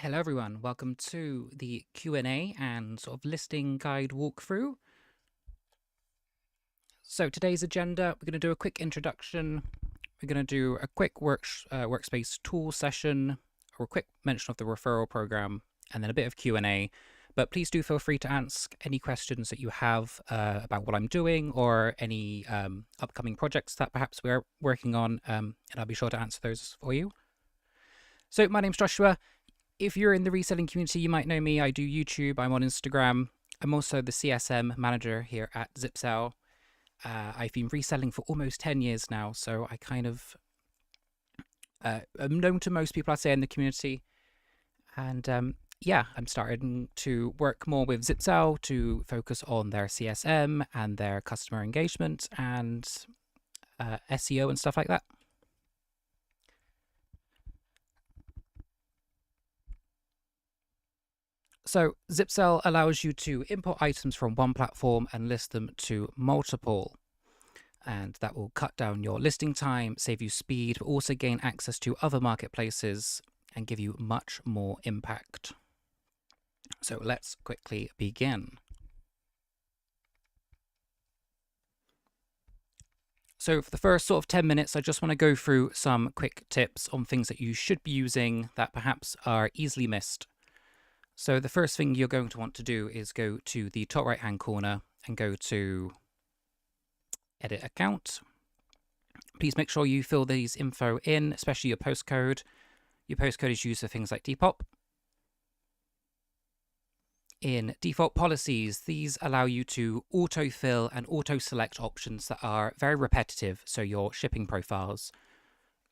Hello everyone, welcome to the Q&A and sort of listing guide walkthrough. So today's agenda, we're going to do a quick introduction, we're going to do a quick workspace tool session, or a quick mention of the referral program, and then a bit of Q&A. But please do feel free to ask any questions that you have about what I'm doing or any upcoming projects that perhaps we're working on, and I'll be sure to answer those for you. So my name's Joshua. If you're in the reselling community, you might know me. I do YouTube, I'm on Instagram. I'm also the CSM manager here at Zipsale. I've been reselling for almost 10 years now, so I kind of am known to most people, I'd say, in the community. And yeah, I'm starting to work more with Zipsale to focus on their CSM and their customer engagement and SEO and stuff like that. So Zipsale allows you to import items from one platform and list them to multiple. And that will cut down your listing time, save you speed, but also gain access to other marketplaces and give you much more impact. So let's quickly begin. So for the first sort of 10 minutes, I just want to go through some quick tips on things that you should be using that perhaps are easily missed. So the first thing you're going to want to do is go to the top right hand corner and go to Edit Account. Please make sure you fill these info in, especially your postcode. Your postcode is used for things like Depop. In default policies, these allow you to autofill and auto-select options that are very repetitive. So your shipping profiles,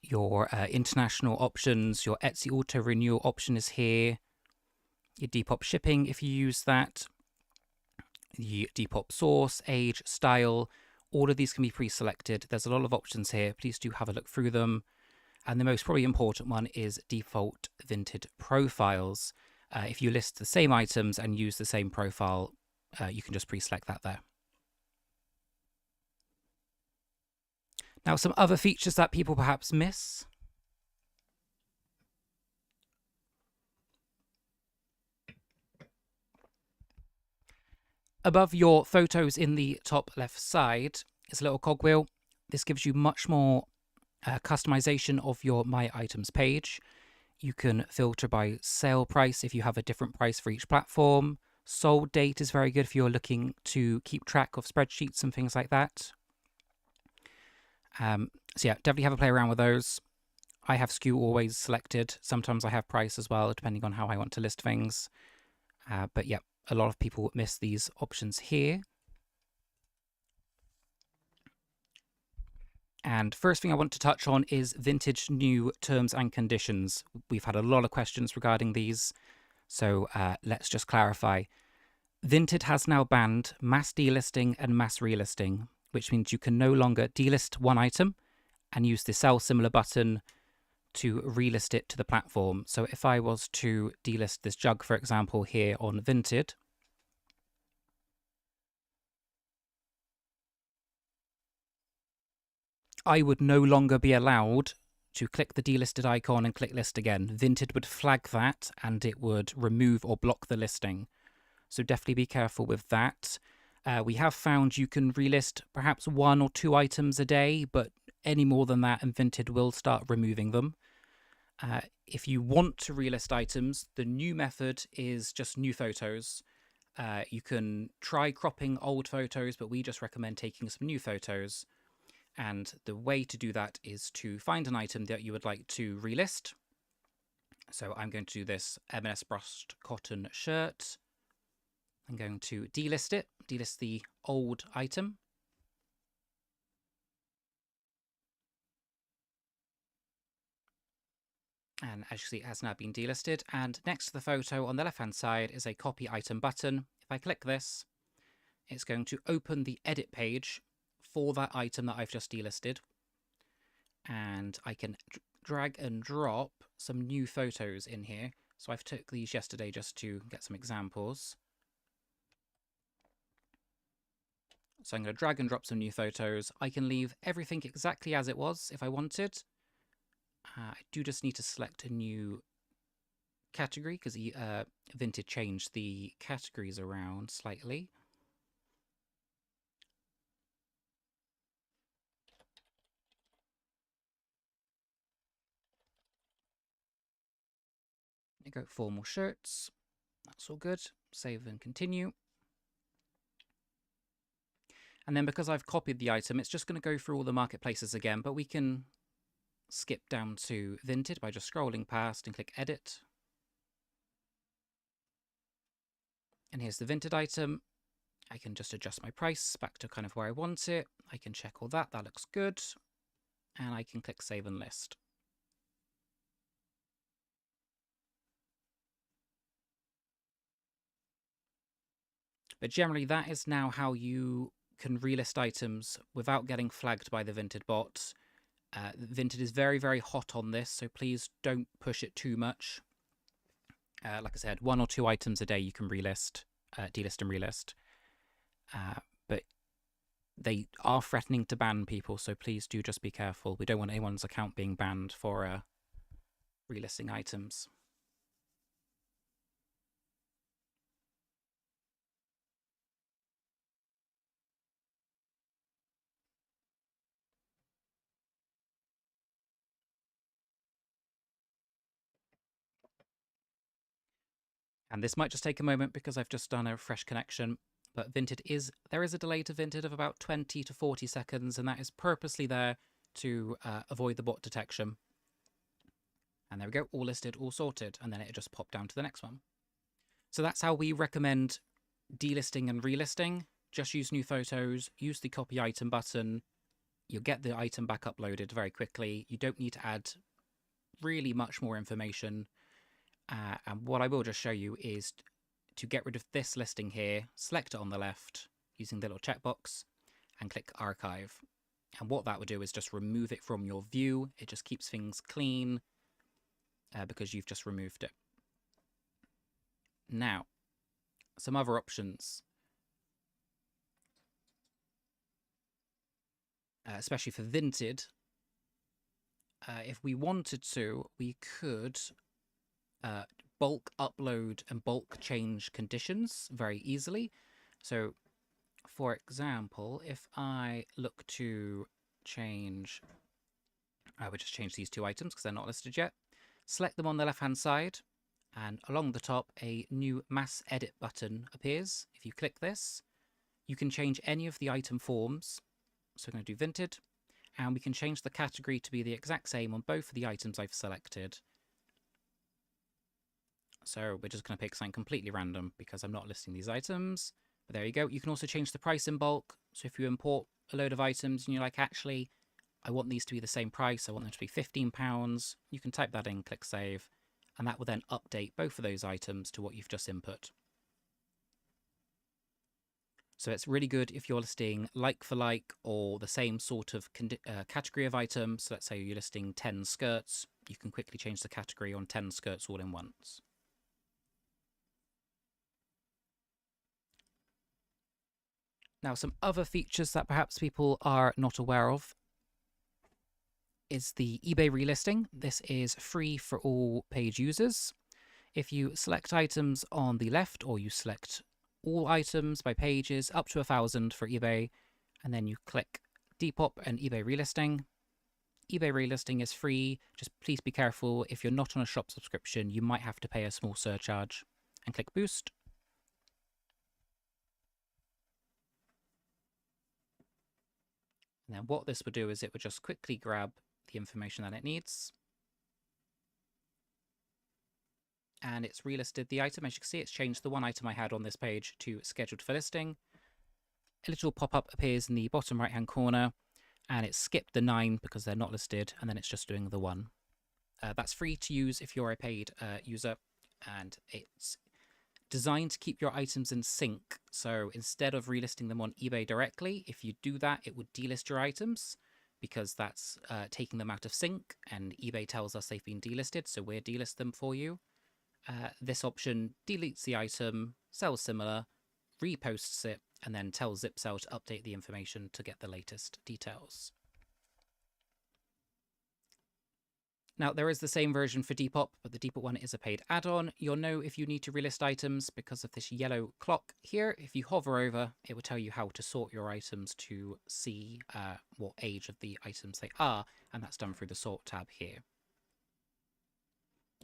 your international options, your Etsy auto renewal option is here. Your Depop shipping, if you use that, the Depop source, age, style, all of these can be pre-selected. There's a lot of options here. Please do have a look through them. And the most probably important one is default vintage profiles. If you list the same items and use the same profile, you can just pre-select that there. Now, some other features that people perhaps miss. Above your photos in the top left side is a little cogwheel. This gives you much more customization of your My Items page. You can filter by sale price if you have a different price for each platform. Sold date is very good if you're looking to keep track of spreadsheets and things like that. So yeah, definitely have a play around with those. I have SKU always selected. Sometimes I have price as well, depending on how I want to list things. But yeah, a lot of people miss these options here. And first thing I want to touch on is vintage new terms and conditions. We've had a lot of questions regarding these, so let's just clarify. Vinted has now banned mass delisting and mass relisting, which means you can no longer delist one item and use the sell similar button to relist it to the platform. So if I was to delist this jug, for example, here on Vinted, I would no longer be allowed to click the delisted icon and click list again. Vinted would flag that and it would remove or block the listing. So definitely be careful with that. We have found you can relist perhaps 1 or 2 items a day, but any more than that and Vinted will start removing them. If you want to relist items, the new method is just new photos. You can try cropping old photos, but we just recommend taking some new photos. And the way to do that is to find an item that you would like to relist. So I'm going to do this M&S brushed cotton shirt. I'm going to delist it, delist the old item. And as you see, it has now been delisted. And next to the photo on the left-hand side is a copy item button. If I click this, it's going to open the edit page for that item that I've just delisted. And I can drag and drop some new photos in here. So I've took these yesterday just to get some examples. So I'm going to drag and drop some new photos. I can leave everything exactly as it was if I wanted. I do just need to select a new category because Vinted changed the categories around slightly. You go formal shirts. That's all good. Save and continue. And then because I've copied the item, it's just going to go through all the marketplaces again, but we can skip down to Vinted by just scrolling past and click Edit. And here's the Vinted item. I can just adjust my price back to kind of where I want it. I can check all that. That looks good. And I can click Save and List. But generally, that is now how you can relist items without getting flagged by the Vinted bot. Vinted is very, very hot on this, so please don't push it too much. Like I said, 1 or 2 items a day you can relist, delist and relist. But they are threatening to ban people, so please do just be careful. We don't want anyone's account being banned for relisting items. And this might just take a moment because I've just done a fresh connection. But Vinted there is a delay to Vinted of about 20 to 40 seconds, and that is purposely there to avoid the bot detection. And there we go, all listed, all sorted, and then it just popped down to the next one. So that's how we recommend delisting and relisting. Just use new photos, use the copy item button. You'll get the item back uploaded very quickly. You don't need to add really much more information. And what I will just show you is to get rid of this listing here, select it on the left using the little checkbox and click Archive. And what that would do is just remove it from your view. It just keeps things clean because you've just removed it. Now, some other options, especially for Vinted. If we wanted to, we could bulk upload and bulk change conditions very easily. So, for example, if I look to change, I would just change these 2 items because they're not listed yet. Select them on the left-hand side, and along the top, a new mass edit button appears. If you click this, you can change any of the item forms. So I'm going to do Vinted, and we can change the category to be the exact same on both of the items I've selected. So we're just going to pick something completely random because I'm not listing these items. But there you go. You can also change the price in bulk. So if you import a load of items and you're like, actually, I want these to be the same price. I want them to be £15. You can type that in, click Save, and that will then update both of those items to what you've just input. So it's really good if you're listing like for like or the same sort of category of item. So let's say you're listing 10 skirts. You can quickly change the category on 10 skirts all in once. Now, some other features that perhaps people are not aware of is the eBay relisting. This is free for all page users. If you select items on the left, or you select all items by pages up to 1,000 for eBay, and then you click Depop and eBay relisting. eBay relisting is free. Just please be careful. If you're not on a shop subscription, you might have to pay a small surcharge. And click Boost. And then what this would do is it would just quickly grab the information that it needs. And it's relisted the item. As you can see, it's changed the one item I had on this page to scheduled for listing. A little pop-up appears in the bottom right-hand corner, and it's skipped the 9 because they're not listed, and then it's just doing the 1. That's free to use if you're a paid user, and it's designed to keep your items in sync. So instead of relisting them on eBay directly, if you do that, it would delist your items because that's taking them out of sync, and eBay tells us they've been delisted, so we'll delist them for you. This option deletes the item, sells similar, reposts it, and then tells Zipsale to update the information to get the latest details. Now, there is the same version for Depop, but the Depop one is a paid add-on. You'll know if you need to relist items because of this yellow clock here. If you hover over, it will tell you how to sort your items to see what age of the items they are, and that's done through the Sort tab here.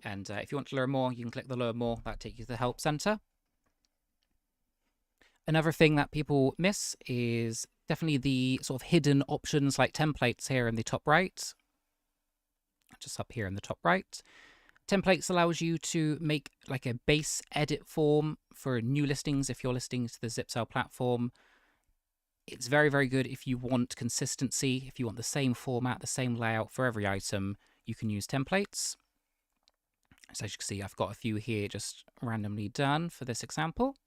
And if you want to learn more, you can click the Learn More. That takes you to the Help Center. Another thing that people miss is definitely the sort of hidden options like templates here in the top right. Just up here in the top right. Templates allows you to make like a base edit form for new listings if you're listing to the Zipsale platform. It's very, very good if you want consistency, if you want the same format, the same layout for every item, you can use templates. So as you can see, I've got a few here just randomly done for this example.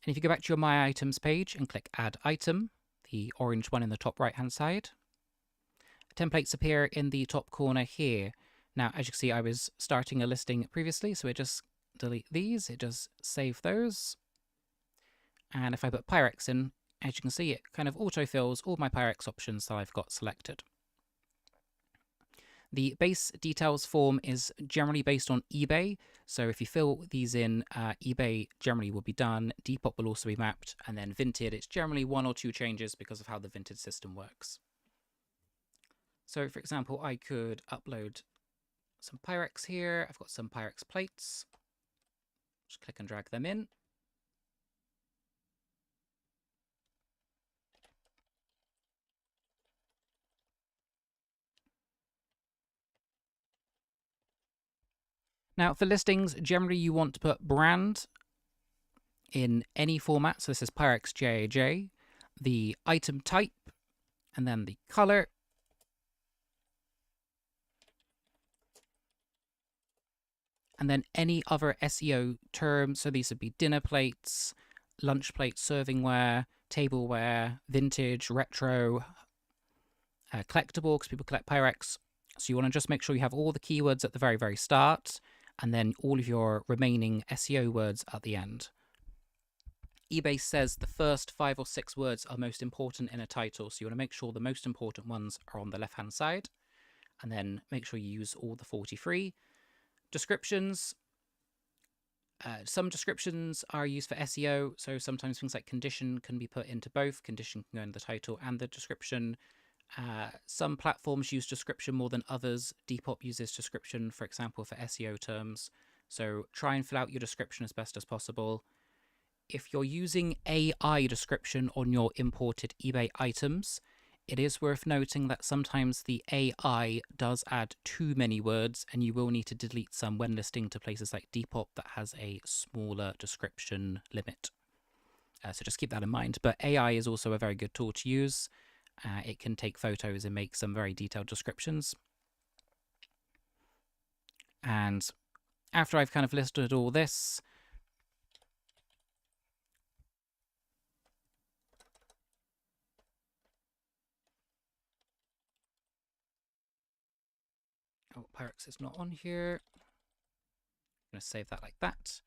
And if you go back to your My Items page and click Add Item, the orange one in the top right-hand side, templates appear in the top corner here. Now, as you can see, I was starting a listing previously, so it just delete these, it just save those. And if I put Pyrex in, as you can see, it kind of autofills all my Pyrex options that I've got selected. The base details form is generally based on eBay, so if you fill these in, eBay generally will be done, Depop will also be mapped, and then Vinted, it's generally 1 or 2 changes because of how the Vinted system works. So for example, I could upload some Pyrex here. I've got some Pyrex plates. Just click and drag them in. Now for listings, generally you want to put brand in any format. So this is Pyrex JAJ, the item type, and then the color. And then any other SEO terms. So these would be dinner plates, lunch plates, servingware, tableware, vintage, retro, collectible, because people collect Pyrex. So you want to just make sure you have all the keywords at the very, very start, and then all of your remaining SEO words at the end. eBay says the first 5 or 6 words are most important in a title, so you want to make sure the most important ones are on the left-hand side, and then make sure you use all the 43. Descriptions. Some descriptions are used for SEO, so sometimes things like condition can be put into both. Condition can go in the title and the description. Some platforms use description more than others. Depop uses description, for example, for SEO terms. So try and fill out your description as best as possible. If you're using AI description on your imported eBay items, it is worth noting that sometimes the AI does add too many words, and you will need to delete some when listing to places like Depop that has a smaller description limit. So just keep that in mind. But AI is also a very good tool to use. It can take photos and make some very detailed descriptions. And after I've kind of listed all this, oh, Pyrex is not on here. I'm going to save that like that.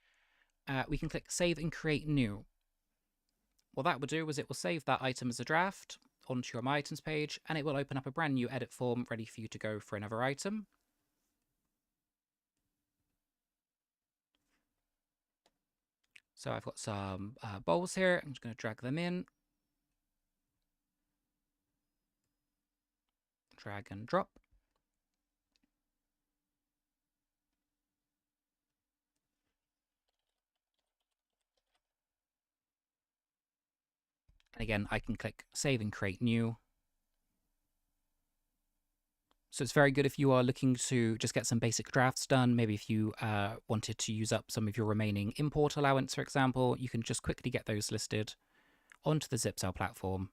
We can click Save and Create New. What that will do is it will save that item as a draft onto your My Items page, and it will open up a brand new edit form ready for you to go for another item. So I've got some bowls here. I'm just going to drag them in. Drag and drop. And again, I can click Save and Create New. So it's very good if you are looking to just get some basic drafts done. Maybe if you wanted to use up some of your remaining import allowance, for example, you can just quickly get those listed onto the Zipsale platform.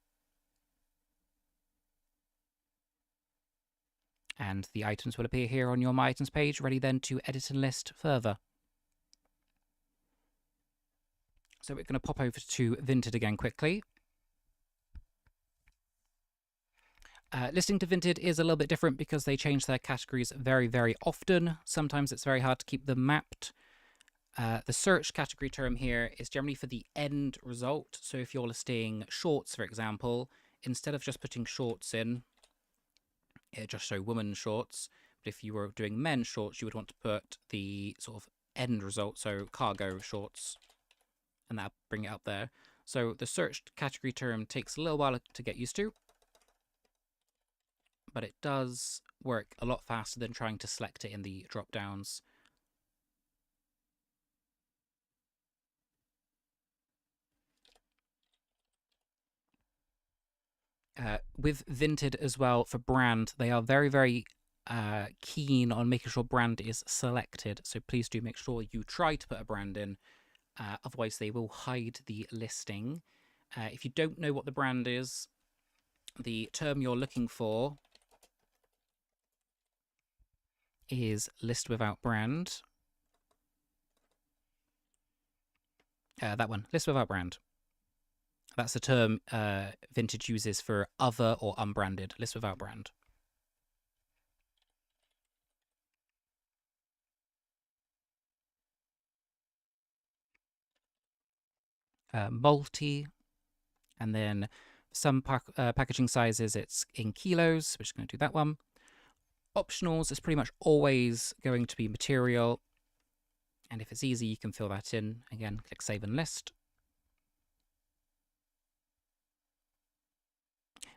And the items will appear here on your My Items page, ready then to edit and list further. So we're going to pop over to Vinted again quickly. Listing to Vinted is a little bit different because they change their categories very, very often. Sometimes it's very hard to keep them mapped. The search category term here is generally for the end result. So if you're listing shorts, for example, instead of just putting shorts in, It just show women's shorts. But if you were doing men's shorts, you would want to put the sort of end result, so cargo shorts, and that'll bring it up there. So the searched category term takes a little while to get used to, but it does work a lot faster than trying to select it in the drop downs. With Vinted as well, for brand, they are very, very keen on making sure brand is selected. So please do make sure you try to put a brand in. Otherwise, they will hide the listing. If you don't know what the brand is, the term you're looking for is list without brand. That one, list without brand. That's the term Vintage uses for other or unbranded, list without brand. Multi, and then some packaging sizes, it's in kilos. We're just going to do that one. Optionals is pretty much always going to be material. And if it's easy, you can fill that in. Again, click Save and List.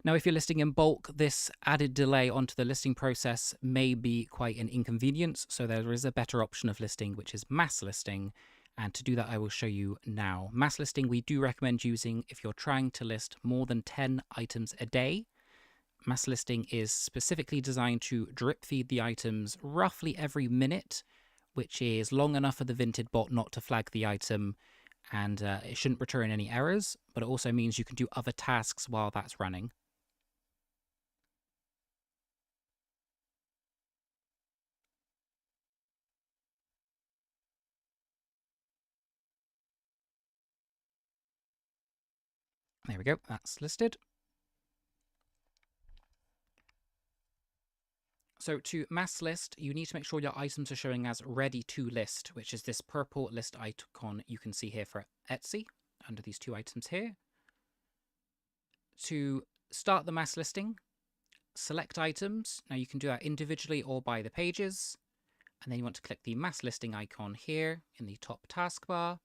Now, if you're listing in bulk, this added delay onto the listing process may be quite an inconvenience. So there is a better option of listing, which is mass listing. And to do that, I will show you now. Mass listing, we do recommend using if you're trying to list more than 10 items a day. Mass listing is specifically designed to drip feed the items roughly every minute, which is long enough for the Vinted bot not to flag the item, and it shouldn't return any errors, but it also means you can do other tasks while that's running. There we go, that's listed. So to mass list, you need to make sure your items are showing as ready to list, which is this purple list icon you can see here for Etsy under these two items here. To start the mass listing, select items. Now you can do that individually or by the pages. And then you want to click the mass listing icon here in the top taskbar.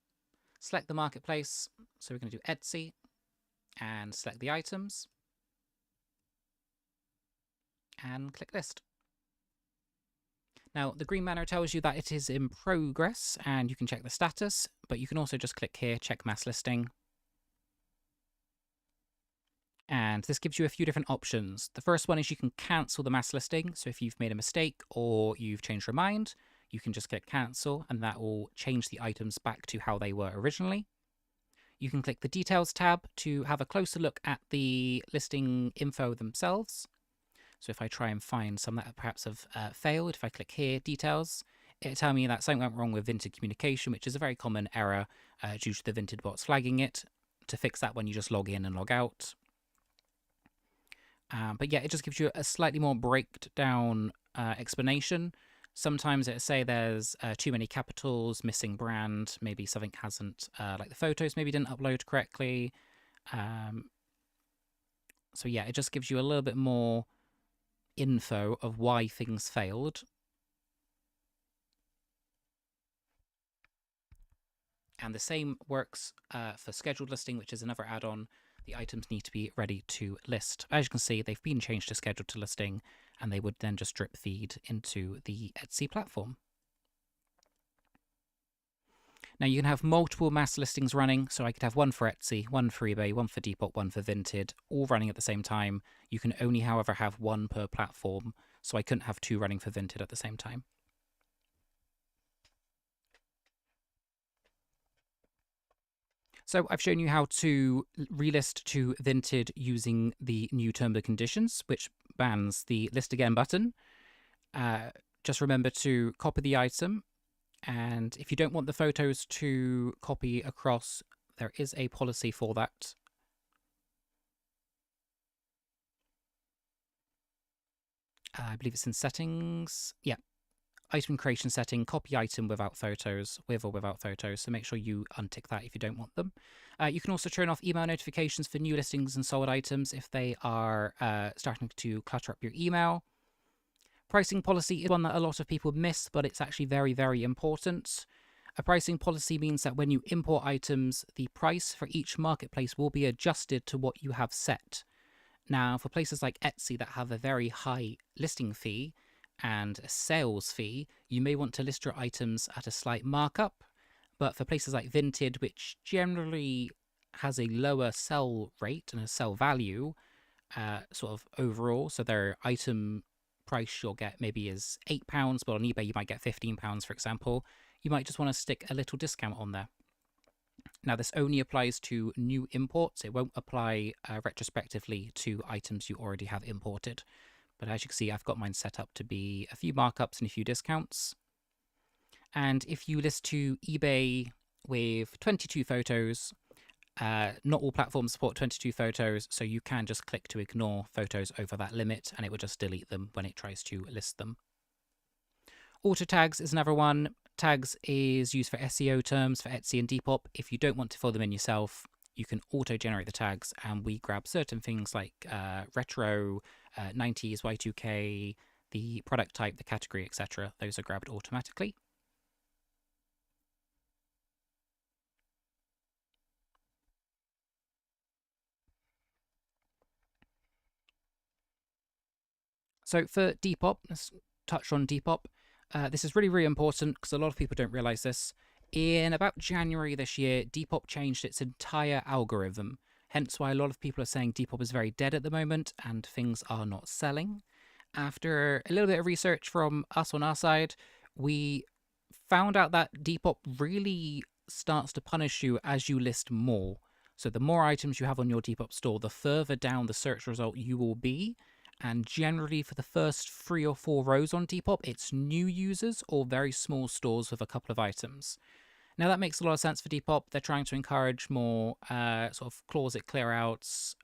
Select the marketplace. So we're going to do Etsy and select the items. And click list. Now, the green banner tells you that it is in progress and you can check the status, but you can also just click here, check mass listing. And this gives you a few different options. The first one is you can cancel the mass listing. So if you've made a mistake or you've changed your mind, you can just click cancel and that will change the items back to how they were originally. You can click the details tab to have a closer look at the listing info themselves. So if I try and find some that perhaps have failed, if I click here, details, it'll tell me that something went wrong with Vinted communication, which is a very common error due to the Vinted bots flagging it. To fix that one, you just log in and log out. But yeah, it just gives you a slightly more breakdown explanation. Sometimes it'll say there's too many capitals, missing brand, maybe something hasn't, like the photos maybe didn't upload correctly. So yeah, it just gives you a little bit more info of why things failed. And the same works for scheduled listing, which is another add-on. The items need to be ready to list. As you can see, they've been changed to scheduled to listing, and they would then just drip feed into the Etsy platform. Now you can have multiple mass listings running, so I could have one for Etsy, one for eBay, one for Depop, one for Vinted, all running at the same time. You can only, however, have one per platform, so I couldn't have two running for Vinted at the same time. So I've shown you how to relist to Vinted using the new terms and conditions, which bans the list again button. Just remember to copy the item. And if you don't want the photos to copy across, there is a policy for that. I believe it's in settings. Yeah. Item creation setting, copy item without photos, with or without photos. So make sure you untick that if you don't want them. You can also turn off email notifications for new listings and sold items if they are starting to clutter up your email. Pricing policy is one that a lot of people miss, but it's actually very, very important. A pricing policy means that when you import items, the price for each marketplace will be adjusted to what you have set. Now, for places like Etsy that have a very high listing fee and a sales fee, you may want to list your items at a slight markup. But for places like Vinted, which generally has a lower sell rate and a sell value, sort of overall, so their item price you'll get maybe is £8, but on eBay you might get £15, for example, you might just want to stick a little discount on there. Now, this only applies to new imports. It won't apply retrospectively to items you already have imported. But as you can see, I've got mine set up to be a few markups and a few discounts. And if you list to eBay with 22 photos, not all platforms support 22 photos, so you can just click to ignore photos over that limit, and it will just delete them when it tries to list them. Auto tags is another one. Tags is used for SEO terms for Etsy and Depop. If you don't want to fill them in yourself, you can auto-generate the tags, and we grab certain things like retro, 90s, Y2K, the product type, the category, etc. Those are grabbed automatically. So for Depop, let's touch on Depop. This is really, really important because a lot of people don't realize this. In about January this year, Depop changed its entire algorithm, hence why a lot of people are saying Depop is very dead at the moment and things are not selling. After a little bit of research from us on our side, we found out that Depop really starts to punish you as you list more. So the more items you have on your Depop store, the further down the search result you will be. And generally for the first 3 or 4 rows on Depop, it's new users or very small stores with a couple of items. Now that makes a lot of sense for Depop. They're trying to encourage more sort of closet clear outs,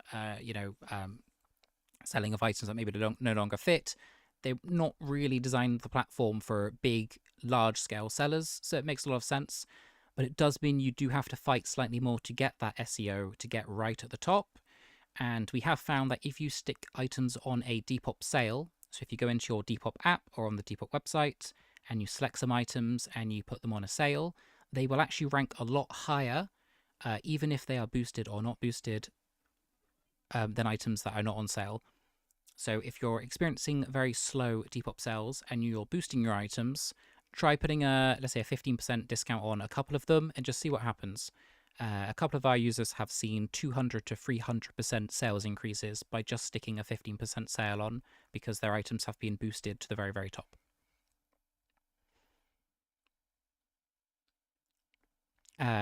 selling of items that maybe no longer fit. They're not really designed the platform for big, large-scale sellers, so it makes a lot of sense. But it does mean you do have to fight slightly more to get that SEO, to get right at the top. And we have found that if you stick items on a Depop sale, so if you go into your Depop app or on the Depop website and you select some items and you put them on a sale, they will actually rank a lot higher, even if they are boosted or not boosted, than items that are not on sale. So if you're experiencing very slow Depop sales and you're boosting your items, try putting let's say a 15% discount on a couple of them and just see what happens. A couple of our users have seen 200 to 300% sales increases by just sticking a 15% sale on because their items have been boosted to the very, very top.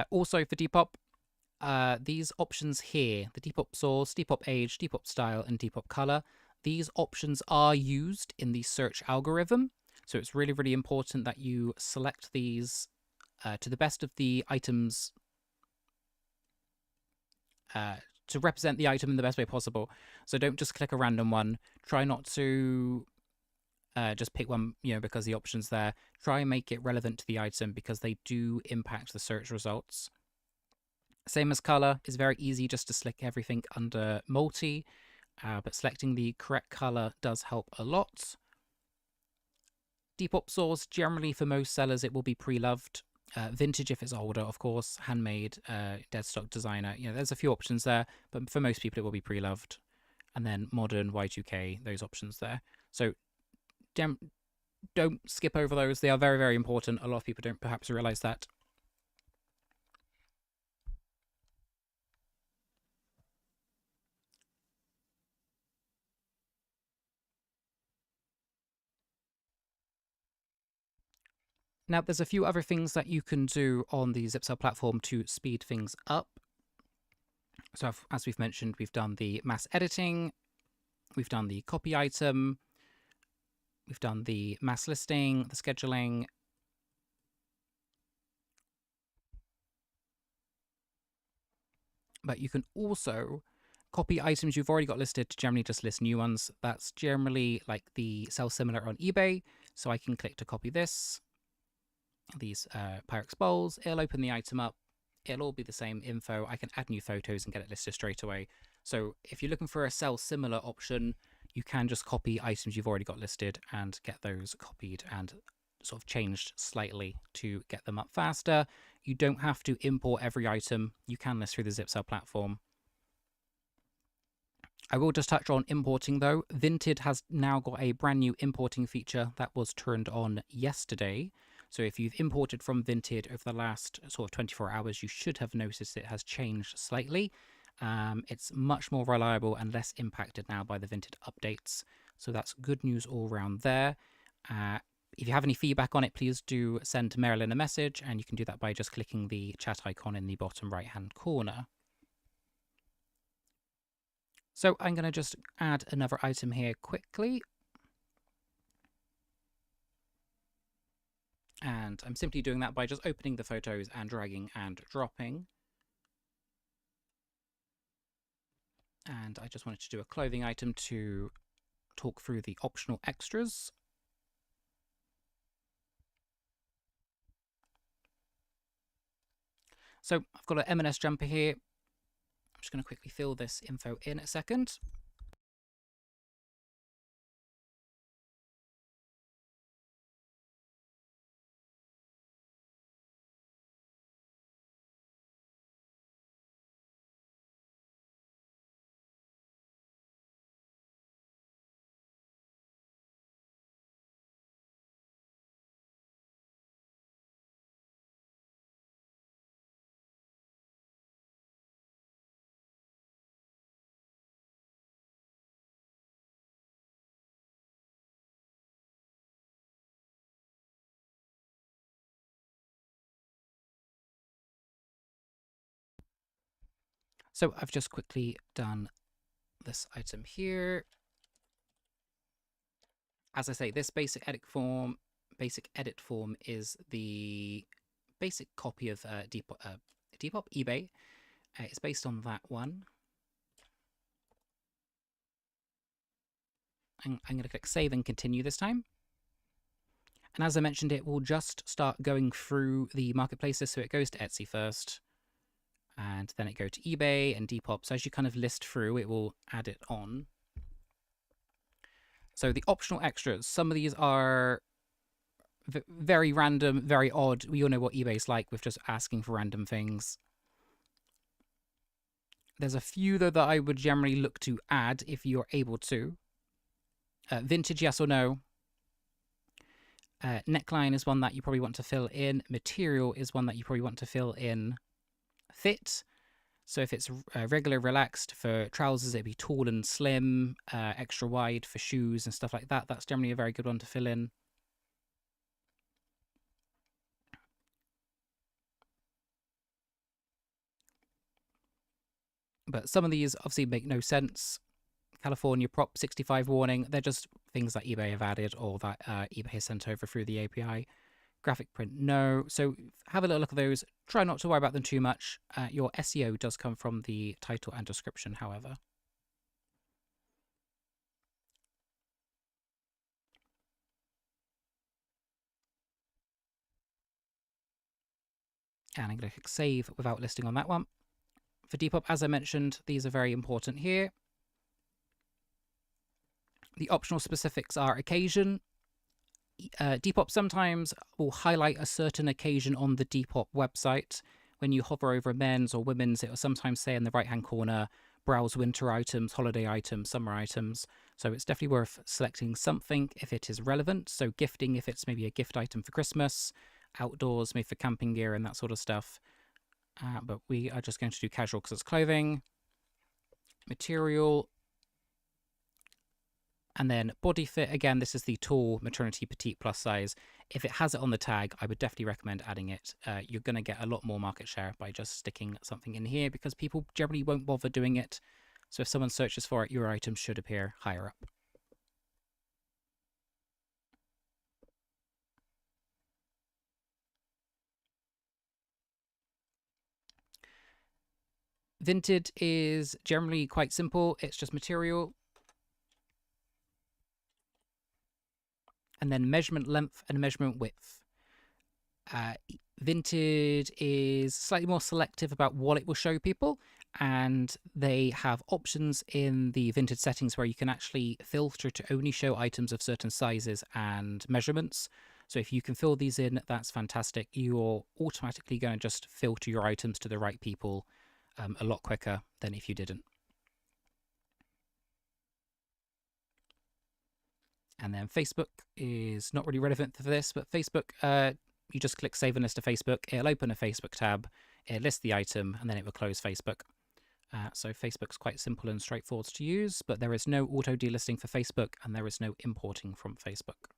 Also for Depop, these options here, the Depop source, Depop age, Depop style, and Depop color, these options are used in the search algorithm. So it's really, really important that you select these to the best of the items to represent the item in the best way possible. So don't just click a random one. Try not to just pick one, because the option's there. Try and make it relevant to the item because they do impact the search results. Same as color, it's very easy just to select everything under multi, but selecting the correct color does help a lot. Depop source, generally for most sellers, it will be pre-loved. Vintage if it's older, of course, handmade, dead stock designer. There's a few options there, but for most people it will be pre-loved. And then modern, Y2K, those options there. So don't skip over those. They are very, very important. A lot of people don't perhaps realize that. Now, there's a few other things that you can do on the Zipsale platform to speed things up. So as we've mentioned, we've done the mass editing, we've done the copy item, we've done the mass listing, the scheduling. But you can also copy items you've already got listed to generally just list new ones. That's generally like the sell similar on eBay. So I can click to copy this. These Pyrex bowls, it'll open the item up. It'll all be the same info. I can add new photos and get it listed straight away. So if you're looking for a sell similar option, you can just copy items you've already got listed and get those copied and sort of changed slightly to get them up faster. You don't have to import every item. You can list through the Zipsale platform. I will just touch on importing though. Vinted has now got a brand new importing feature that was turned on yesterday. So if you've imported from Vinted over the last sort of 24 hours, you should have noticed it has changed slightly. It's much more reliable and less impacted now by the Vinted updates. So that's good news all around there. If you have any feedback on it, please do send Marilyn a message, and you can do that by just clicking the chat icon in the bottom right-hand corner. So I'm going to just add another item here quickly. And I'm simply doing that by just opening the photos and dragging and dropping. And I just wanted to do a clothing item to talk through the optional extras. So I've got an M&S jumper here. I'm just going to quickly fill this info in a second. So I've just quickly done this item here. As I say, this basic edit form is the basic copy of Depop eBay. It's based on that one. I'm going to click save and continue this time. And as I mentioned, it will just start going through the marketplaces. So it goes to Etsy first, and then it goes to eBay and Depop. So as you kind of list through, it will add it on. So the optional extras, some of these are very random, very odd. We all know what eBay's like with just asking for random things. There's a few, though, that I would generally look to add if you're able to. Vintage, yes or no. Neckline is one that you probably want to fill in. Material is one that you probably want to fill in. Fit. So if it's regular relaxed, for trousers, it'd be tall and slim. Extra wide for shoes and stuff like that. That's generally a very good one to fill in. But some of these obviously make no sense. California Prop 65 warning. They're just things that eBay have added or that eBay has sent over through the API. Graphic print, no. So have a little look at those. Try not to worry about them too much. Your SEO does come from the title and description, however. And I'm going to click save without listing on that one. For Depop, as I mentioned, these are very important here. The optional specifics are occasion. Depop sometimes will highlight a certain occasion on the Depop website. When you hover over men's or women's, it will sometimes say in the right-hand corner, browse winter items, holiday items, summer items. So it's definitely worth selecting something if it is relevant. So gifting, if it's maybe a gift item for Christmas, outdoors, maybe for camping gear and that sort of stuff. But we are just going to do casual because it's clothing. Material. And then body fit, again, this is the tall, maternity, petite, plus size. If it has it on the tag, I would definitely recommend adding it. You're going to get a lot more market share by just sticking something in here because people generally won't bother doing it. So if someone searches for it, your item should appear higher up. Vinted is generally quite simple. It's just material. And then measurement length and measurement width. Vinted is slightly more selective about what it will show people, and they have options in the vintage settings where you can actually filter to only show items of certain sizes and measurements. So if you can fill these in, that's fantastic. You're automatically going to just filter your items to the right people a lot quicker than if you didn't. And then Facebook is not really relevant for this, but Facebook, you just click Save and List to Facebook. It'll open a Facebook tab, it'll list the item, and then it will close Facebook. So Facebook's quite simple and straightforward to use, but there is no auto delisting for Facebook, and there is no importing from Facebook.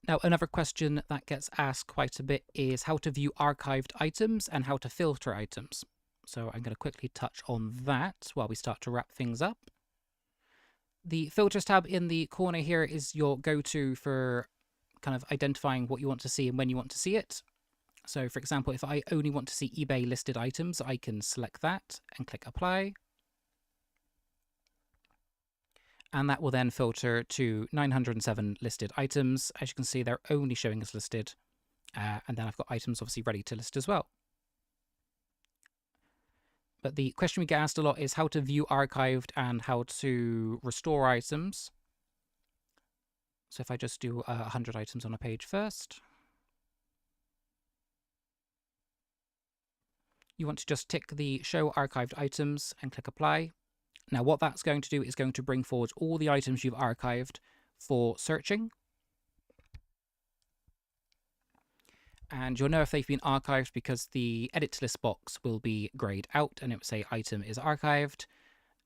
Now, another question that gets asked quite a bit is how to view archived items and how to filter items. So I'm going to quickly touch on that while we start to wrap things up. The filters tab in the corner here is your go-to for kind of identifying what you want to see and when you want to see it. So for example, if I only want to see eBay listed items, I can select that and click apply. And that will then filter to 907 listed items. As you can see, they're only showing as listed. And then I've got items obviously ready to list as well. But the question we get asked a lot is how to view archived and how to restore items. So if I just do 100 items on a page first, you want to just tick the show archived items and click apply. Now what that's going to do is going to bring forward all the items you've archived for searching. And you'll know if they've been archived because the edit to list box will be grayed out and it will say item is archived.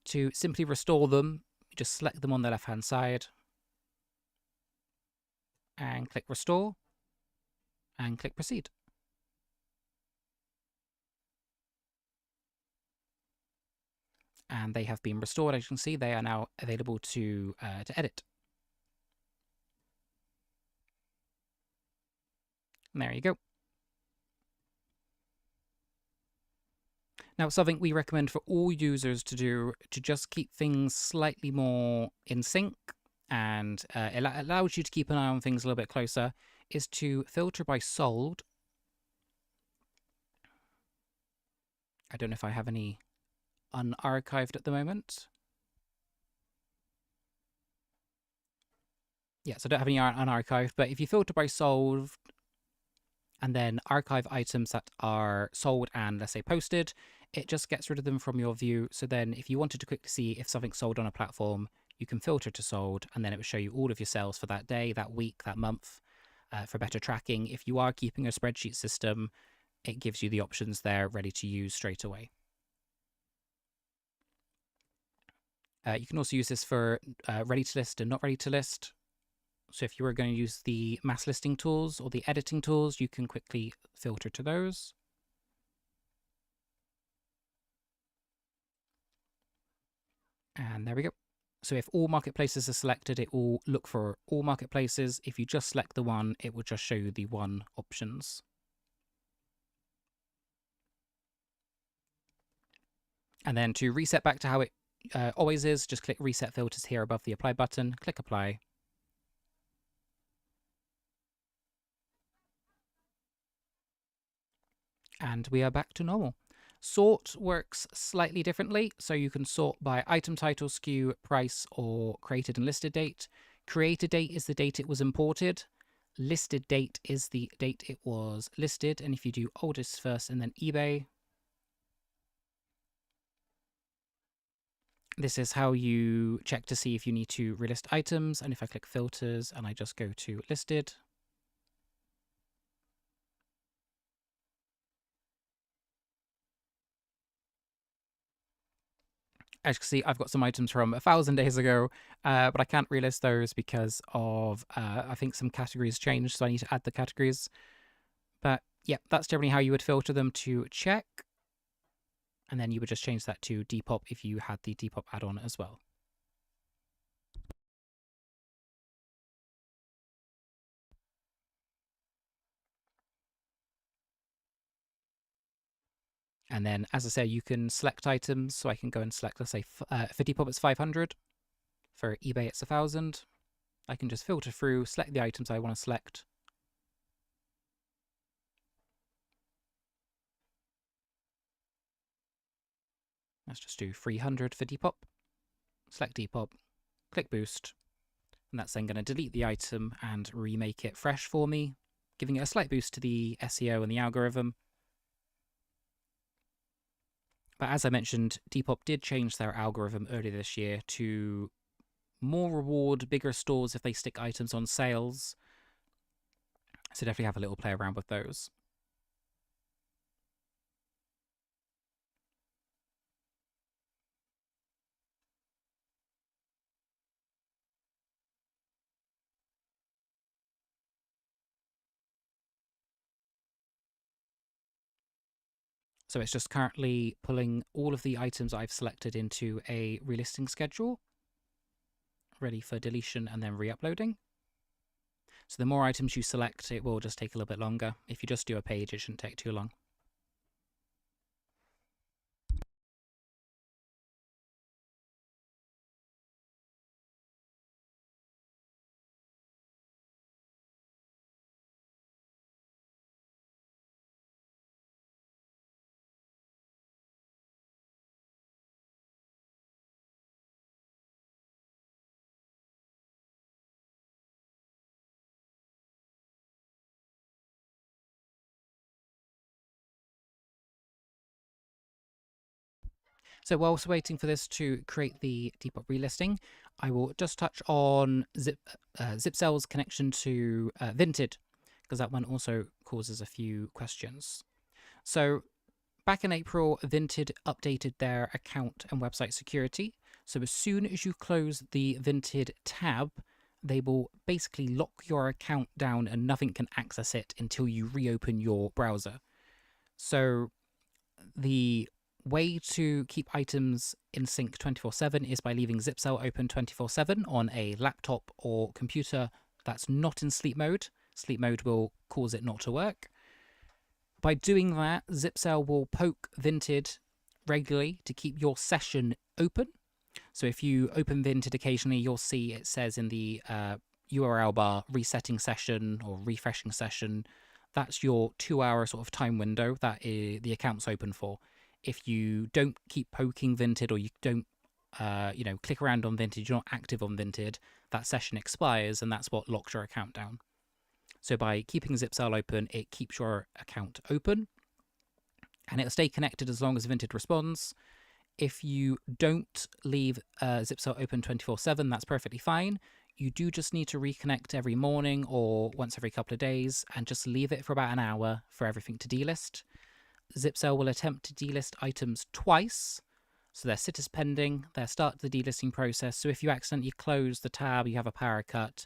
To simply restore them, you just select them on the left hand side and click restore and click proceed. And they have been restored. As you can see, they are now available to edit. And there you go. Now, something we recommend for all users to do to just keep things slightly more in sync and it allows you to keep an eye on things a little bit closer is to filter by sold. I don't know if I have any unarchived at the moment. Yes, I don't have any unarchived, but if you filter by sold and then archive items that are sold and let's say posted, it just gets rid of them from your view. So then if you wanted to quickly see if something's sold on a platform, you can filter to sold and then it will show you all of your sales for that day, that week, that month for better tracking. If you are keeping a spreadsheet system, it gives you the options there ready to use straight away. You can also use this for ready to list and not ready to list. So if you were going to use the mass listing tools or the editing tools, you can quickly filter to those. And there we go. So if all marketplaces are selected, it will look for all marketplaces. If you just select the one, it will just show you the one options. And then to reset back to how it always is, just click Reset Filters here above the Apply button, click Apply. And we are back to normal. Sort works slightly differently, so you can sort by item title, SKU, price, or created and listed date. Created date is the date it was imported. Listed date is the date it was listed. And if you do oldest first and then eBay, this is how you check to see if you need to relist items. And if I click filters and I just go to listed, as you can see, I've got some items from 1,000 days ago, but I can't relist those because of, I think some categories changed, so I need to add the categories. But yeah, that's generally how you would filter them to check. And then you would just change that to Depop if you had the Depop add-on as well. And then, as I say, you can select items. So I can go and select, let's say, for Depop it's 500. For eBay it's 1,000. I can just filter through, select the items I want to select, Let's just do 300 for Depop. Select Depop, click Boost, and that's then going to delete the item and remake it fresh for me, giving it a slight boost to the SEO and the algorithm. But as I mentioned, Depop did change their algorithm earlier this year to more reward bigger stores if they stick items on sales. So definitely have a little play around with those. So it's just currently pulling all of the items I've selected into a relisting schedule, ready for deletion and then re-uploading. So the more items you select, it will just take a little bit longer. If you just do a page, it shouldn't take too long. So whilst waiting for this to create the Depop relisting, I will just touch on Zipsale's connection to Vinted, because that one also causes a few questions. So back in April, Vinted updated their account and website security. So as soon as you close the Vinted tab, they will basically lock your account down and nothing can access it until you reopen your browser. So the way to keep items in sync 24/7 is by leaving Zipsale open 24/7 on a laptop or computer that's not in sleep mode. Sleep mode will cause it not to work. By doing that, Zipsale will poke Vinted regularly to keep your session open. So if you open Vinted occasionally, you'll see it says in the URL bar, resetting session or refreshing session. That's your 2-hour sort of time window that the account's open for. If you don't keep poking Vinted or you don't, click around on Vinted, you're not active on Vinted, that session expires and that's what locks your account down. So by keeping Zipsale open, it keeps your account open and it'll stay connected as long as Vinted responds. If you don't leave Zipsale open 24/7, that's perfectly fine. You do just need to reconnect every morning or once every couple of days and just leave it for about an hour for everything to delist. Zipsale will attempt to delist items twice. So they're sit as pending, they'll start the delisting process. So if you accidentally close the tab, you have a power cut,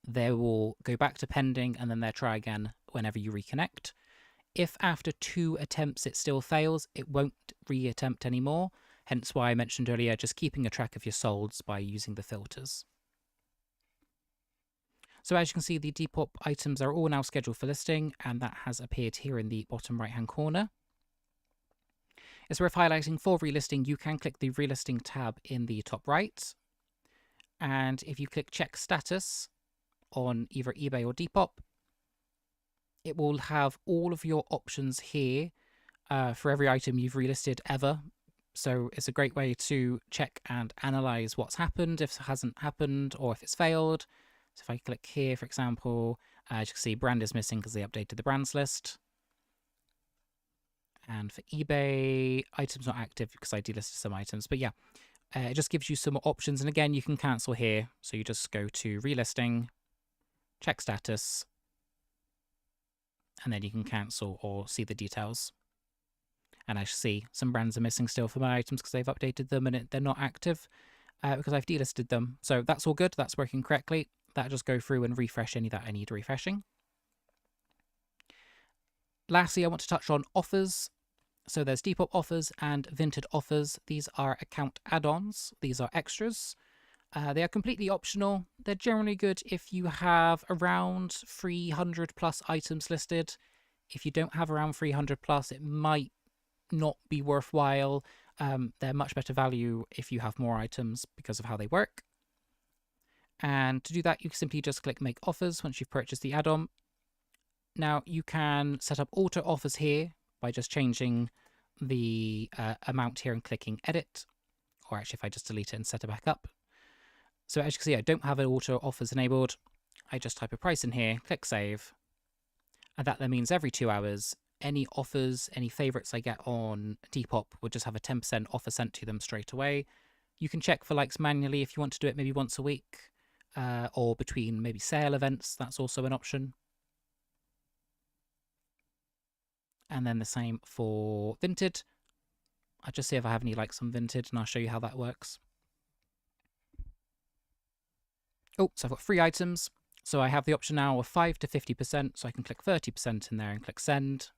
they will go back to pending and then they'll try again whenever you reconnect. If after 2 attempts it still fails, it won't re-attempt anymore. Hence why I mentioned earlier, just keeping a track of your solds by using the filters. So as you can see, the Depop items are all now scheduled for listing, and that has appeared here in the bottom right-hand corner. It's worth highlighting for relisting, you can click the relisting tab in the top right. And if you click check status on either eBay or Depop, it will have all of your options here for every item you've relisted ever. So it's a great way to check and analyze what's happened, if it hasn't happened, or if it's failed. So if I click here, for example, as you can see, brand is missing because they updated the brands list. And for eBay, items not active because I delisted some items. But yeah, it just gives you some more options. And again, you can cancel here. So you just go to relisting, check status, and then you can cancel or see the details. And I see some brands are missing still for my items because they've updated them and they're not active because I've delisted them. So that's all good. That's working correctly. That'll just go through and refresh any that I need refreshing. Lastly, I want to touch on offers. So there's Depop offers and Vinted offers. These are account add-ons. These are extras. They are completely optional. They're generally good if you have around 300 plus items listed. If you don't have around 300 plus, it might not be worthwhile. They're much better value if you have more items because of how they work. And to do that, you simply just click make offers once you've purchased the add-on. Now you can set up auto offers here by just changing the amount here and clicking edit, or actually if I just delete it and set it back up. So as you can see, I don't have an auto offers enabled. I just type a price in here, click save, and that then means every 2 hours, any offers, any favorites I get on Depop would just have a 10% offer sent to them straight away. You can check for likes manually if you want to do it maybe once a week, or between maybe sale events. That's also an option. And then the same for Vinted. I'll just see if I have any likes on Vinted, and I'll show you how that works. Oh, so I've got 3 items. So I have the option now of 5 to 50%, so I can click 30% in there and click send.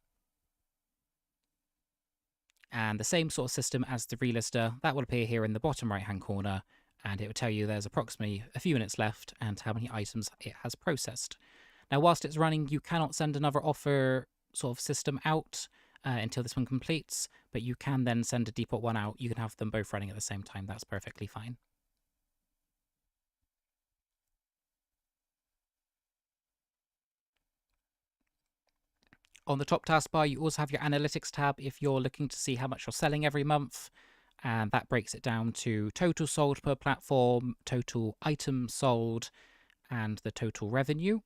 And the same sort of system as the relister, that will appear here in the bottom right-hand corner, and it will tell you there's approximately a few minutes left and how many items it has processed. Now, whilst it's running, you cannot send another offer sort of system out until this one completes, but you can then send a Depop one out. You can have them both running at the same time. That's perfectly fine. On the top taskbar, you also have your analytics tab if you're looking to see how much you're selling every month. And that breaks it down to total sold per platform, total items sold, and the total revenue.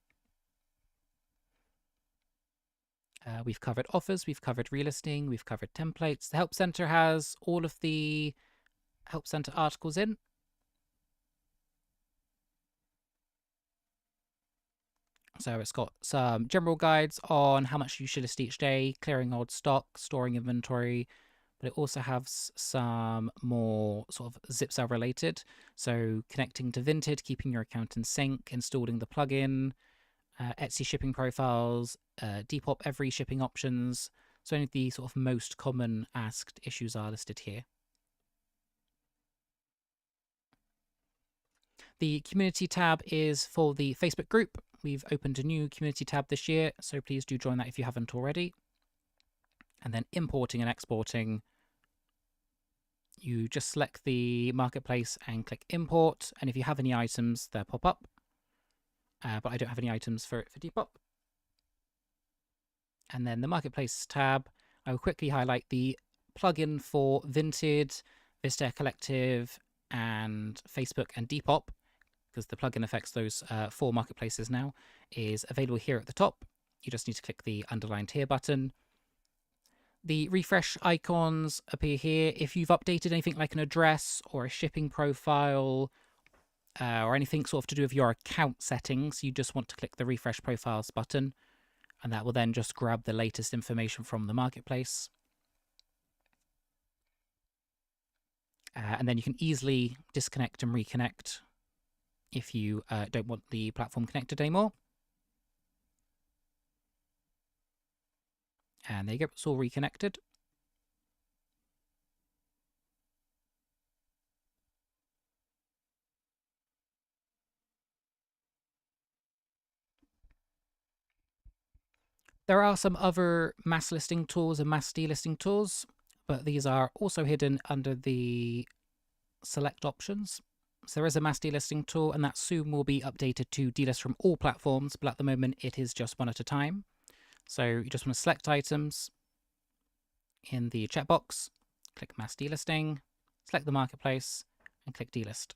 We've covered offers, we've covered relisting, we've covered templates. The Help Center has all of the Help Center articles in. So it's got some general guides on how much you should list each day, clearing old stock, storing inventory, but it also has some more sort of Zipsale related. So connecting to Vinted, keeping your account in sync, installing the plugin, Etsy shipping profiles, Depop every shipping options. So any of the sort of most common asked issues are listed here. The community tab is for the Facebook group. We've opened a new community tab this year, so please do join that if you haven't already. And then importing and exporting, you just select the marketplace and click import. And if you have any items, they'll pop up. But I don't have any items for Depop. And then the marketplace tab, I will quickly highlight the plugin for Vinted, Vista Collective, and Facebook and Depop, because the plugin affects those 4 marketplaces now, is available here at the top. You just need to click the underlined here button. The refresh icons appear here. If you've updated anything like an address or a shipping profile or anything sort of to do with your account settings, you just want to click the refresh profiles button, and that will then just grab the latest information from the marketplace. And then you can easily disconnect and reconnect if you don't want the platform connected anymore. And there you go, it's all reconnected. There are some other mass listing tools and mass delisting tools, but these are also hidden under the select options. So there is a mass delisting tool, and that soon will be updated to delist from all platforms, but at the moment it is just one at a time. So you just want to select items in the checkbox, click mass delisting, select the marketplace, and click delist.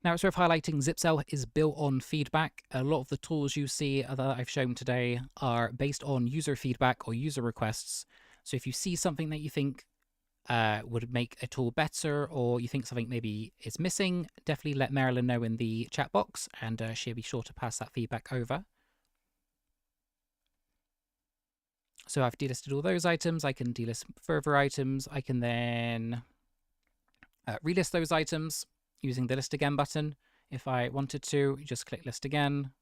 Now it's worth highlighting Zipsale is built on feedback. A lot of the tools you see that I've shown today are based on user feedback or user requests. So if you see something that you think would make a tool better, or you think something maybe is missing, definitely let Marilyn know in the chat box, and she'll be sure to pass that feedback over. So I've delisted all those items. I can delist further items. I can then relist those items using the list again button. If I wanted to, you just click list again,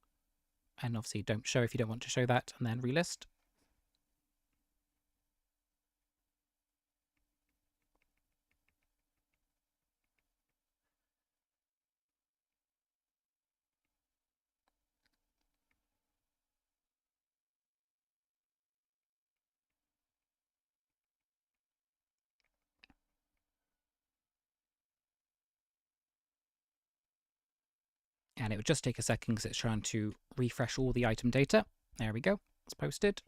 and obviously don't show if you don't want to show that, and then relist. And it would just take a second because it's trying to refresh all the item data. There we go. It's posted.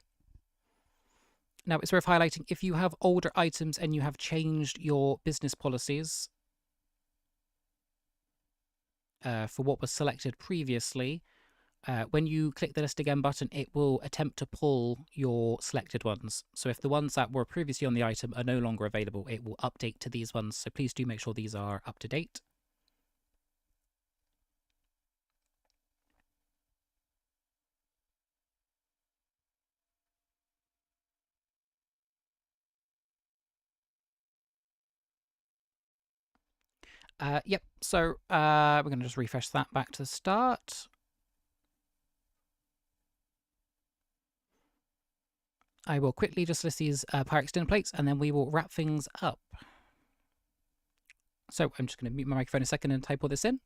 Now, it's worth highlighting, if you have older items and you have changed your business policies for what was selected previously, when you click the List Again button, it will attempt to pull your selected ones. So if the ones that were previously on the item are no longer available, it will update to these ones. So please do make sure these are up to date. Yep, so we're going to just refresh that back to the start. I will quickly just list these Pyrex dinner plates and then we will wrap things up. So I'm just going to mute my microphone a second and type all this in.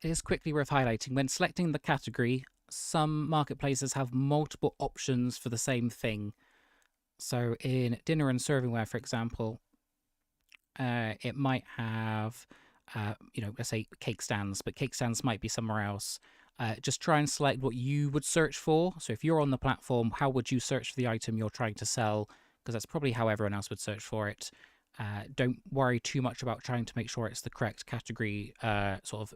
It is quickly worth highlighting, when selecting the category, some marketplaces have multiple options for the same thing. So in dinner and servingware, for example, it might have, let's say cake stands, but cake stands might be somewhere else. Just try and select what you would search for. So if you're on the platform, how would you search for the item you're trying to sell? Because that's probably how everyone else would search for it. Don't worry too much about trying to make sure it's the correct category sort of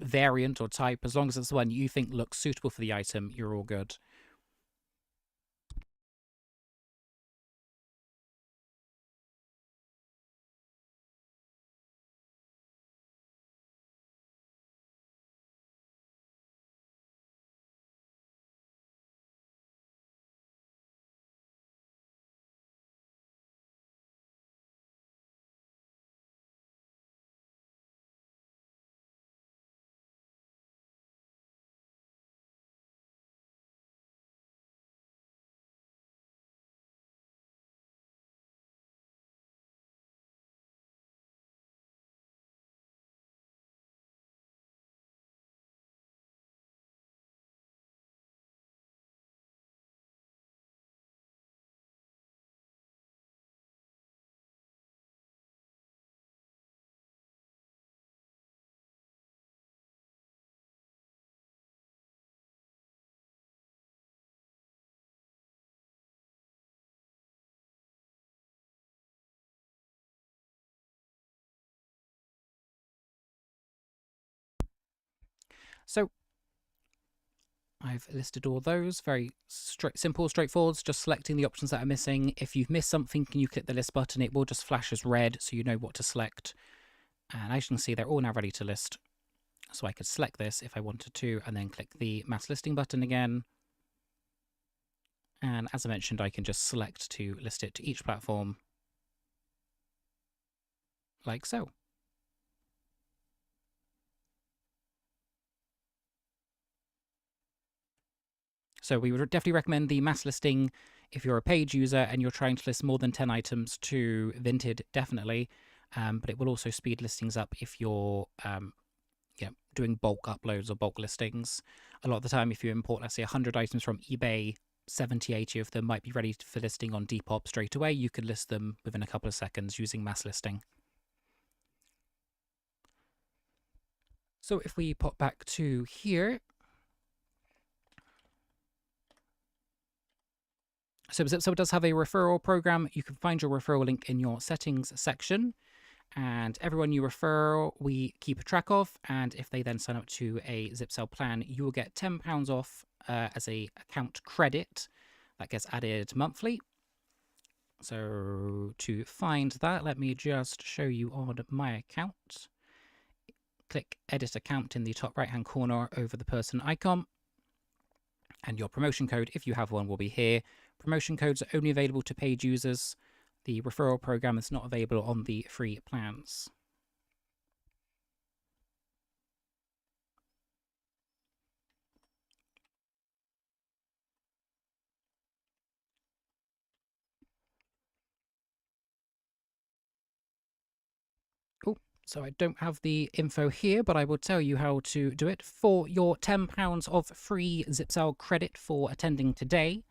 variant or type. As long as it's the one you think looks suitable for the item, you're all good. So I've listed all those, very simple, straightforward, just selecting the options that are missing. If you've missed something, can you click the list button? It will just flash as red so you know what to select. And as you can see, they're all now ready to list. So I could select this if I wanted to, and then click the mass listing button again. And as I mentioned, I can just select to list it to each platform, like so. So we would definitely recommend the mass listing if you're a paid user and you're trying to list more than 10 items to Vinted, definitely. But it will also speed listings up if you're doing bulk uploads or bulk listings. A lot of the time, if you import, let's say, 100 items from eBay, 70, 80 of them might be ready for listing on Depop straight away. You could list them within a couple of seconds using mass listing. So if we pop back to here, so Zipsale does have a referral program. You can find your referral link in your settings section. And everyone you refer, we keep a track of. And if they then sign up to a Zipsale plan, you will get £10 off as a account credit that gets added monthly. So to find that, let me just show you on my account. Click Edit Account in the top right-hand corner over the person icon. And your promotion code, if you have one, will be here. Promotion codes are only available to paid users. The referral program is not available on the free plans. So I don't have the info here, but I will tell you how to do it. For your £10 of free Zipsale credit for attending today,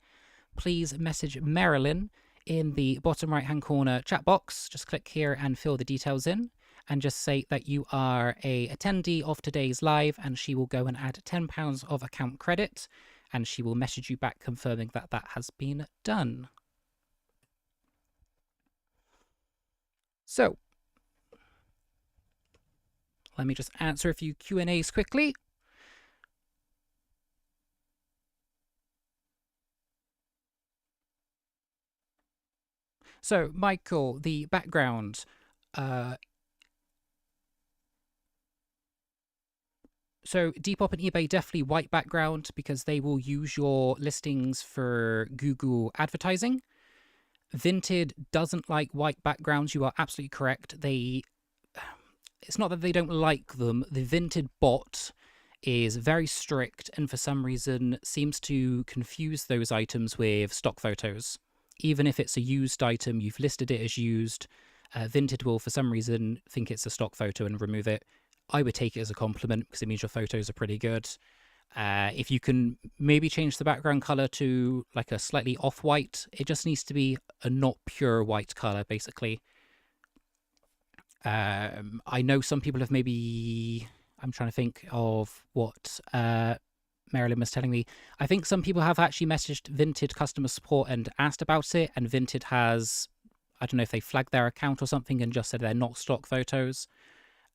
please message Marilyn in the bottom right-hand corner chat box. Just click here and fill the details in, and just say that you are a attendee of today's live, and she will go and add £10 of account credit, and she will message you back confirming that that has been done. So let me just answer a few Q&As quickly. So, Michael, the background. So Depop and eBay definitely white background because they will use your listings for Google advertising. Vinted doesn't like white backgrounds. You are absolutely correct. It's not that they don't like them. The Vinted bot is very strict and for some reason seems to confuse those items with stock photos. Even if it's a used item, you've listed it as used, Vinted will for some reason think it's a stock photo and remove it. I would take it as a compliment because it means your photos are pretty good. If you can maybe change the background color to like a slightly off-white, it just needs to be a not pure white color, basically. I know some people have maybe... I'm trying to think of what Marilyn was telling me. I think some people have actually messaged Vinted customer support and asked about it, and Vinted has... I don't know if they flagged their account or something and just said they're not stock photos.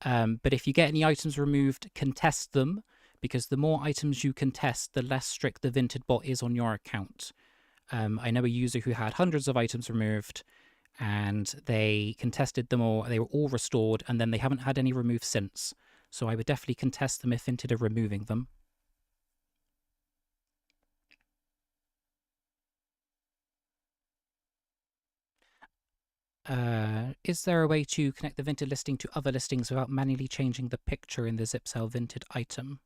But if you get any items removed, contest them, because the more items you contest, the less strict the Vinted bot is on your account. I know a user who had hundreds of items removed, and they contested them all. They were all restored, and then they haven't had any removed since. So I would definitely contest them if Vinted are removing them. Is there a way to connect the Vinted listing to other listings without manually changing the picture in the Zipsale Vinted item?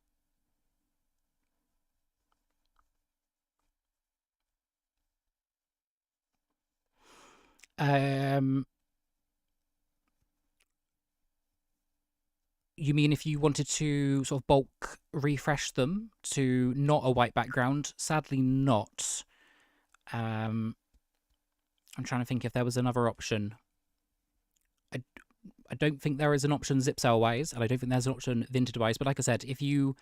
You mean if you wanted to sort of bulk refresh them to not a white background? Sadly not. I'm trying to think if there was another option. I don't think there is an option Zipsale-wise, and I don't think there's an option Vinted-wise, but like I said, if you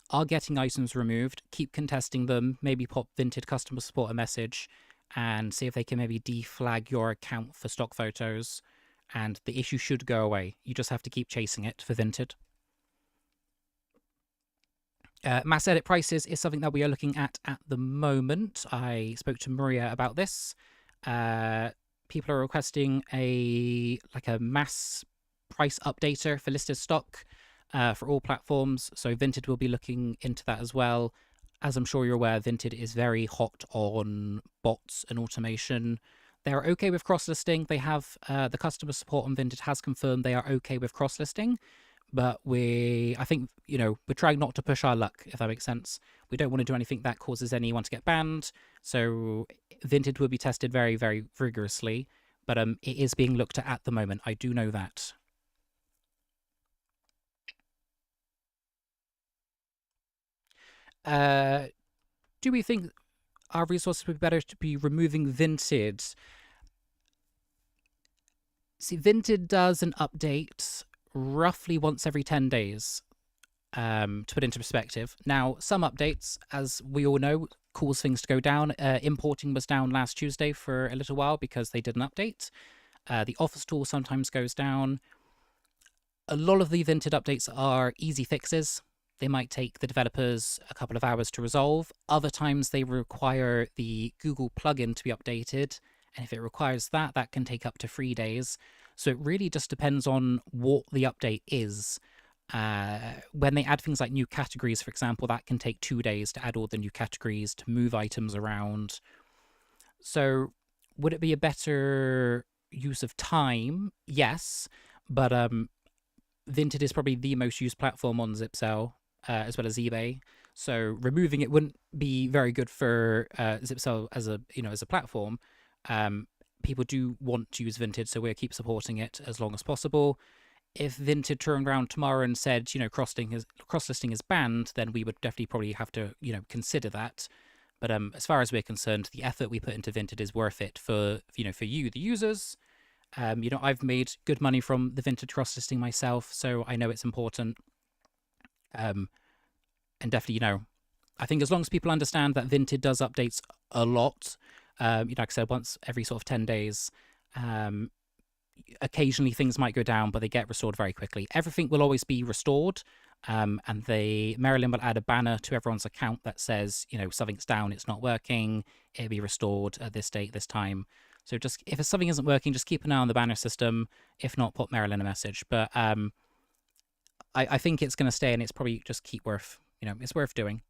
are getting items removed, keep contesting them, maybe pop Vinted customer support a message, and see if they can maybe deflag your account for stock photos, and the issue should go away. You just have to keep chasing it for Vinted. Mass edit prices is something that we are looking at the moment. I spoke to Maria about this. People are requesting a mass price updater for listed stock for all platforms. So Vinted will be looking into that as well. As I'm sure you're aware, Vinted is very hot on bots and automation. They're okay with cross-listing. They have the customer support on Vinted has confirmed they are okay with cross-listing. But I think, we're trying not to push our luck, if that makes sense. We don't want to do anything that causes anyone to get banned. So Vinted will be tested very, very rigorously. But it is being looked at the moment. I do know that. Do we think our resources would be better to be removing Vinted? See, Vinted does an update roughly once every 10 days, to put into perspective. Now, some updates, as we all know, cause things to go down. Importing was down last Tuesday for a little while because they did an update. The Office tool sometimes goes down. A lot of the Vinted updates are easy fixes. They might take the developers a couple of hours to resolve. Other times they require the Google plugin to be updated. And if it requires that, that can take up to 3 days. So it really just depends on what the update is. When they add things like new categories, for example, that can take 2 days to add all the new categories, to move items around. So would it be a better use of time? Yes, but Vinted is probably the most used platform on Zipsale, as well as eBay. So removing it wouldn't be very good for Zipsale as a platform. People do want to use Vinted, so we'll keep supporting it as long as possible. if Vinted turned around tomorrow and said, cross-listing is banned, then we would definitely probably have to, consider that. But as far as we're concerned, the effort we put into Vinted is worth it for you, the users. I've made good money from the Vinted cross-listing myself, so I know it's important. And definitely, I think as long as people understand that Vinted does updates a lot, like I said, once every sort of 10 days, occasionally things might go down, but they get restored very quickly. Everything will always be restored. And Marilyn will add a banner to everyone's account that says, something's down, it's not working, it'll be restored at this date, this time. So just, if something isn't working, just keep an eye on the banner system. If not, put Marilyn a message. But I think it's going to stay, and it's probably just it's worth doing.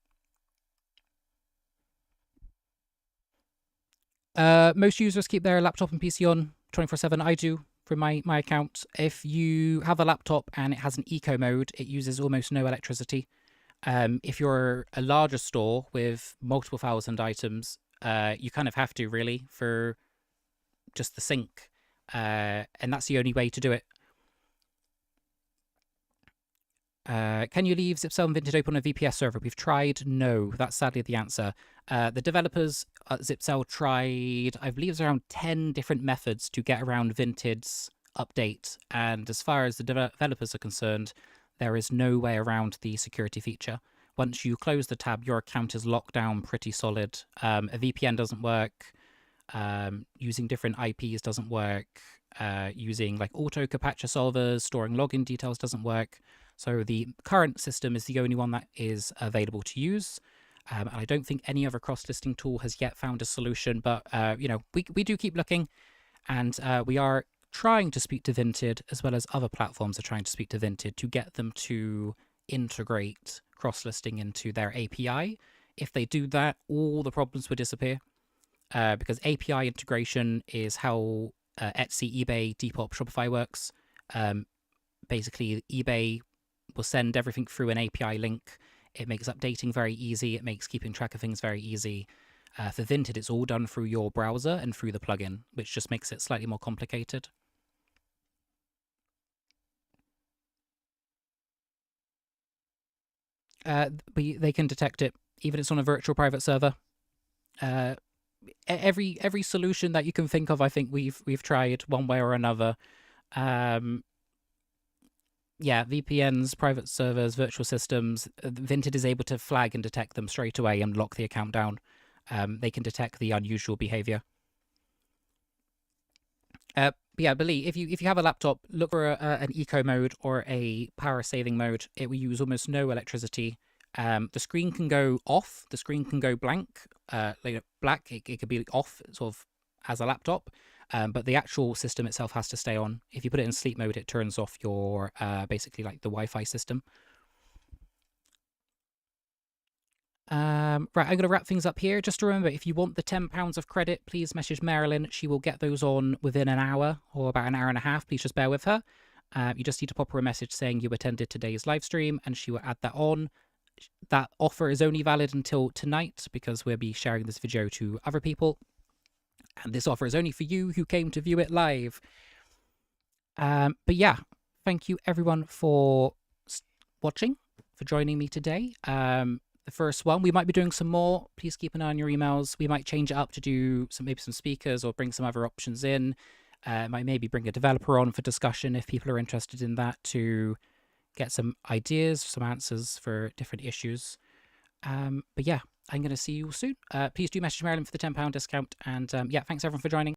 Most users keep their laptop and PC on 24/7. I do from my account. If you have a laptop and it has an eco mode, it uses almost no electricity. If you're a larger store with multiple thousand items, you kind of have to, really, for just the sync. And that's the only way to do it. Can you leave Zipsale and Vinted open on a VPS server? We've tried. No, that's sadly the answer. The developers at Zipsale tried, I believe it's around 10 different methods to get around Vinted's update. And as far as the developers are concerned, there is no way around the security feature. Once you close the tab, your account is locked down pretty solid. A VPN doesn't work. Using different IPs doesn't work. Using like auto captcha solvers, storing login details doesn't work. So the current system is the only one that is available to use. And I don't think any other cross-listing tool has yet found a solution, but we do keep looking, and we are trying to speak to Vinted, as well as other platforms are trying to speak to Vinted to get them to integrate cross-listing into their API. If they do that, all the problems would disappear, because API integration is how Etsy, eBay, Depop, Shopify works. Basically, eBay will send everything through an API link. It makes updating very easy. It makes keeping track of things very easy. For Vinted, it's all done through your browser and through the plugin, which just makes it slightly more complicated. They can detect it, even if it's on a virtual private server. Every solution that you can think of, I think we've tried one way or another. Yeah, VPNs, private servers, virtual systems, Vinted is able to flag and detect them straight away and lock the account down. They can detect the unusual behavior. Yeah, Billy, if you have a laptop, look for an eco mode or a power saving mode. It will use almost no electricity. The screen can go off. The screen can go blank, black. It could be off, sort of, as a laptop. But the actual system itself has to stay on. If you put it in sleep mode, it turns off your, basically, like the Wi-Fi system. Right, I'm going to wrap things up here. Just to remember, if you want the £10 of credit, please message Marilyn. She will get those on within an hour or about an hour and a half. Please just bear with her. You just need to pop her a message saying you attended today's live stream, and she will add that on. That offer is only valid until tonight, because we'll be sharing this video to other people. And this offer is only for you who came to view it live. But yeah, thank you everyone for watching, for joining me today. The first one, we might be doing some more. Please keep an eye on your emails. We might change it up to do maybe some speakers or bring some other options in. Might maybe bring a developer on for discussion if people are interested in that, to get some ideas, some answers for different issues. But yeah, I'm going to see you soon. Please do message Marilyn for the £10 discount. And yeah, thanks everyone for joining.